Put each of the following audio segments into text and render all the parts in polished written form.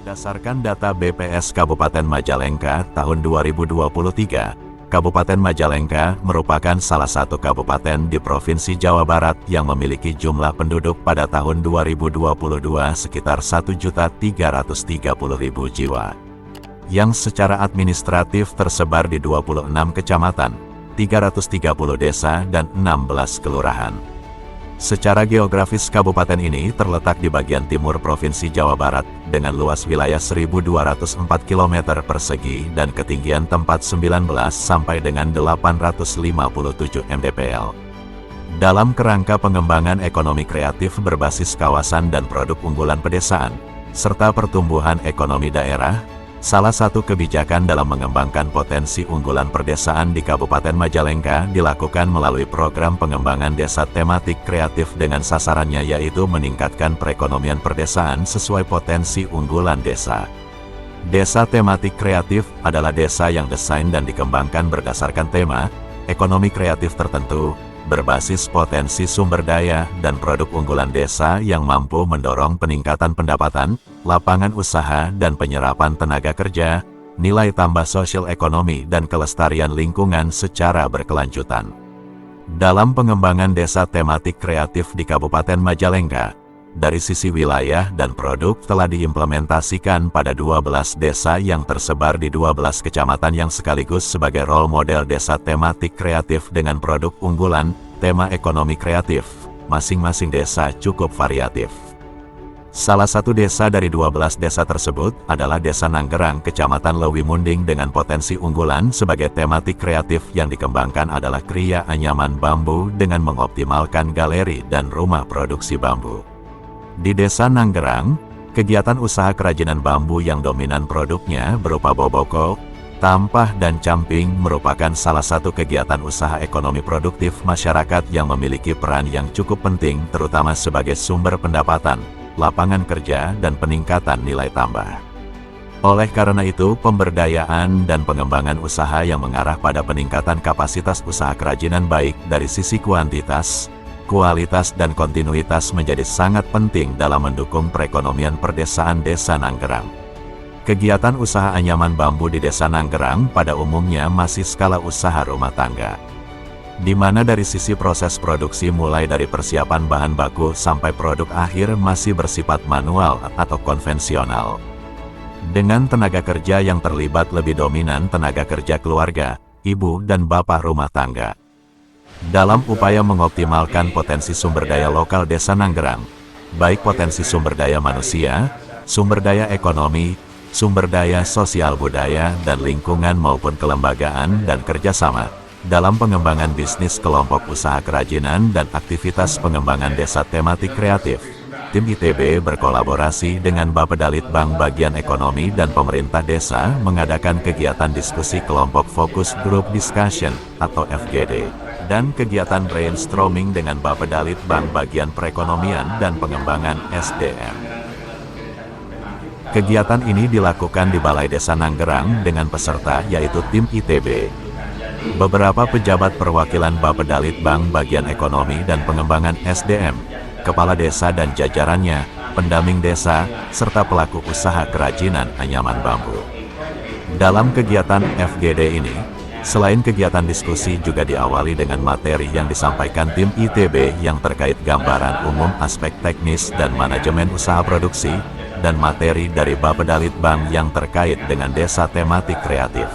Berdasarkan data BPS Kabupaten Majalengka tahun 2023, Kabupaten Majalengka merupakan salah satu kabupaten di Provinsi Jawa Barat yang memiliki jumlah penduduk pada tahun 2022 sekitar 1.330.000 jiwa. Yang secara administratif tersebar di 26 kecamatan, 330 desa, dan 16 kelurahan. Secara geografis kabupaten ini terletak di bagian timur Provinsi Jawa Barat, dengan luas wilayah 1.204 km persegi dan ketinggian tempat 19 sampai dengan 857 mdpl. Dalam kerangka pengembangan ekonomi kreatif berbasis kawasan dan produk unggulan pedesaan, serta pertumbuhan ekonomi daerah, salah satu kebijakan dalam mengembangkan potensi unggulan perdesaan di Kabupaten Majalengka dilakukan melalui program pengembangan desa tematik kreatif dengan sasarannya yaitu meningkatkan perekonomian perdesaan sesuai potensi unggulan desa. Desa tematik kreatif adalah desa yang desain dan dikembangkan berdasarkan tema, ekonomi kreatif tertentu, berbasis potensi sumber daya dan produk unggulan desa yang mampu mendorong peningkatan pendapatan, lapangan usaha dan penyerapan tenaga kerja, nilai tambah sosial ekonomi dan kelestarian lingkungan secara berkelanjutan. Dalam pengembangan desa tematik kreatif di Kabupaten Majalengka, dari sisi wilayah dan produk telah diimplementasikan pada 12 desa yang tersebar di 12 kecamatan yang sekaligus sebagai role model desa tematik kreatif dengan produk unggulan, tema ekonomi kreatif. Masing-masing desa cukup variatif. Salah satu desa dari 12 desa tersebut adalah Desa Nanggerang, Kecamatan Lewi Munding dengan potensi unggulan sebagai tematik kreatif yang dikembangkan adalah kriya anyaman bambu dengan mengoptimalkan galeri dan rumah produksi bambu. Di Desa Nanggerang, kegiatan usaha kerajinan bambu yang dominan produknya berupa boboko, tampah dan camping merupakan salah satu kegiatan usaha ekonomi produktif masyarakat yang memiliki peran yang cukup penting terutama sebagai sumber pendapatan, lapangan kerja dan peningkatan nilai tambah. Oleh karena itu, pemberdayaan dan pengembangan usaha yang mengarah pada peningkatan kapasitas usaha kerajinan baik dari sisi kuantitas, kualitas dan kontinuitas menjadi sangat penting dalam mendukung perekonomian perdesaan Desa Nanggerang. Kegiatan usaha anyaman bambu di Desa Nanggerang pada umumnya masih skala usaha rumah tangga, di mana dari sisi proses produksi mulai dari persiapan bahan baku sampai produk akhir masih bersifat manual atau konvensional. Dengan tenaga kerja yang terlibat lebih dominan tenaga kerja keluarga, ibu dan bapak rumah tangga. Dalam upaya mengoptimalkan potensi sumber daya lokal Desa Nanggerang, baik potensi sumber daya manusia, sumber daya ekonomi, sumber daya sosial budaya dan lingkungan maupun kelembagaan dan kerjasama, dalam pengembangan bisnis kelompok usaha kerajinan dan aktivitas pengembangan desa tematik kreatif, tim ITB berkolaborasi dengan Bappedalit Bank Bagian Ekonomi dan Pemerintah Desa mengadakan kegiatan diskusi kelompok Focus Group Discussion atau FGD. Dan kegiatan brainstorming dengan Bappedalit Bank Bagian Perekonomian dan Pengembangan SDM. Kegiatan ini dilakukan di Balai Desa Nanggerang dengan peserta yaitu tim ITB, beberapa pejabat perwakilan Bappedalit Bank Bagian Ekonomi dan Pengembangan SDM, kepala desa dan jajarannya, pendamping desa, serta pelaku usaha kerajinan anyaman bambu. Dalam kegiatan FGD ini, selain kegiatan diskusi juga diawali dengan materi yang disampaikan tim ITB yang terkait gambaran umum aspek teknis dan manajemen usaha produksi, dan materi dari Bappedalit Bank yang terkait dengan desa tematik kreatif.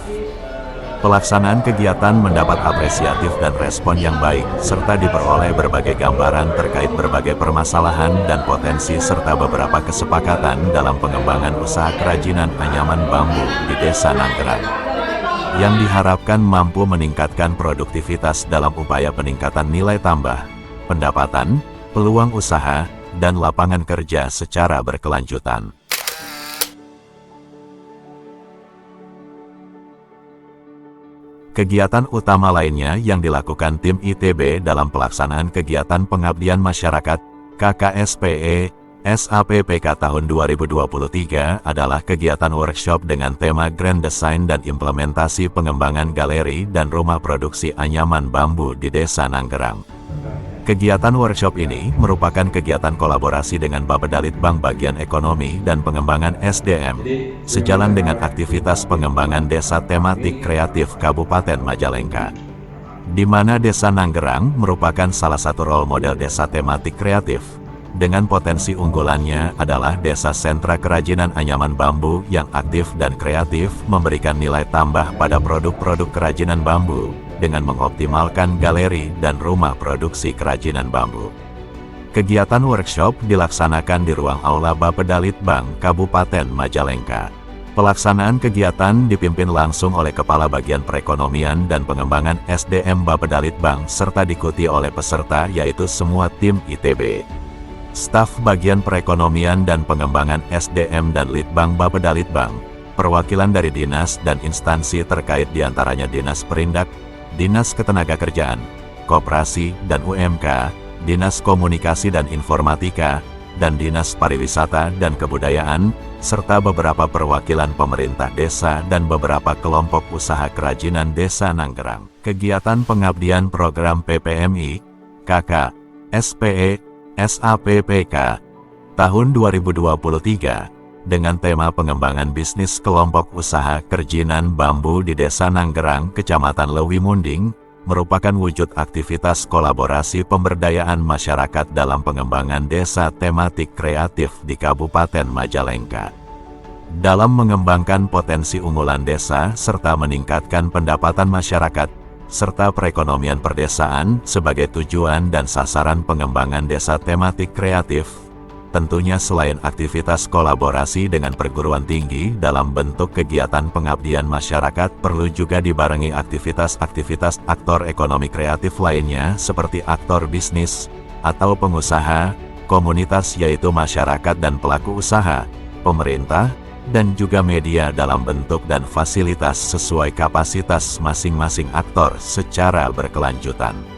Pelaksanaan kegiatan mendapat apresiatif dan respon yang baik, serta diperoleh berbagai gambaran terkait berbagai permasalahan dan potensi serta beberapa kesepakatan dalam pengembangan usaha kerajinan anyaman bambu di Desa Nanggerang, yang diharapkan mampu meningkatkan produktivitas dalam upaya peningkatan nilai tambah, pendapatan, peluang usaha, dan lapangan kerja secara berkelanjutan. Kegiatan utama lainnya yang dilakukan tim ITB dalam pelaksanaan kegiatan pengabdian masyarakat KKSPE SAPPK tahun 2023 adalah kegiatan workshop dengan tema Grand Design dan Implementasi Pengembangan Galeri dan Rumah Produksi Anyaman Bambu di Desa Nanggerang. Kegiatan workshop ini merupakan kegiatan kolaborasi dengan Bapedalitbang Bagian Ekonomi dan Pengembangan SDM, sejalan dengan aktivitas pengembangan desa tematik kreatif Kabupaten Majalengka, di mana Desa Nanggerang merupakan salah satu role model desa tematik kreatif, dengan potensi unggulannya adalah desa sentra kerajinan anyaman bambu yang aktif dan kreatif memberikan nilai tambah pada produk-produk kerajinan bambu, dengan mengoptimalkan galeri dan rumah produksi kerajinan bambu. Kegiatan workshop dilaksanakan di ruang aula Bapedalitbang Kabupaten Majalengka. Pelaksanaan kegiatan dipimpin langsung oleh Kepala Bagian Perekonomian dan Pengembangan SDM Bapedalitbang serta diikuti oleh peserta yaitu semua tim ITB. Staf Bagian Perekonomian dan Pengembangan SDM dan Litbang Bapedalitbang, perwakilan dari dinas dan instansi terkait diantaranya Dinas Perindak, Dinas Ketenagakerjaan, Koperasi dan UMK, Dinas Komunikasi dan Informatika, dan Dinas Pariwisata dan Kebudayaan, serta beberapa perwakilan pemerintah desa dan beberapa kelompok usaha kerajinan Desa Nanggerang. Kegiatan pengabdian program PPMI, KK, SPE, SAPPK, tahun 2023, dengan tema pengembangan bisnis kelompok usaha kerajinan bambu di Desa Nanggerang, Kecamatan Lewi Munding, merupakan wujud aktivitas kolaborasi pemberdayaan masyarakat dalam pengembangan desa tematik kreatif di Kabupaten Majalengka. Dalam mengembangkan potensi unggulan desa serta meningkatkan pendapatan masyarakat, serta perekonomian perdesaan sebagai tujuan dan sasaran pengembangan desa tematik kreatif, tentunya selain aktivitas kolaborasi dengan perguruan tinggi dalam bentuk kegiatan pengabdian masyarakat perlu juga dibarengi aktivitas-aktivitas aktor ekonomi kreatif lainnya seperti aktor bisnis atau pengusaha, komunitas yaitu masyarakat dan pelaku usaha, pemerintah, dan juga media dalam bentuk dan fasilitas sesuai kapasitas masing-masing aktor secara berkelanjutan.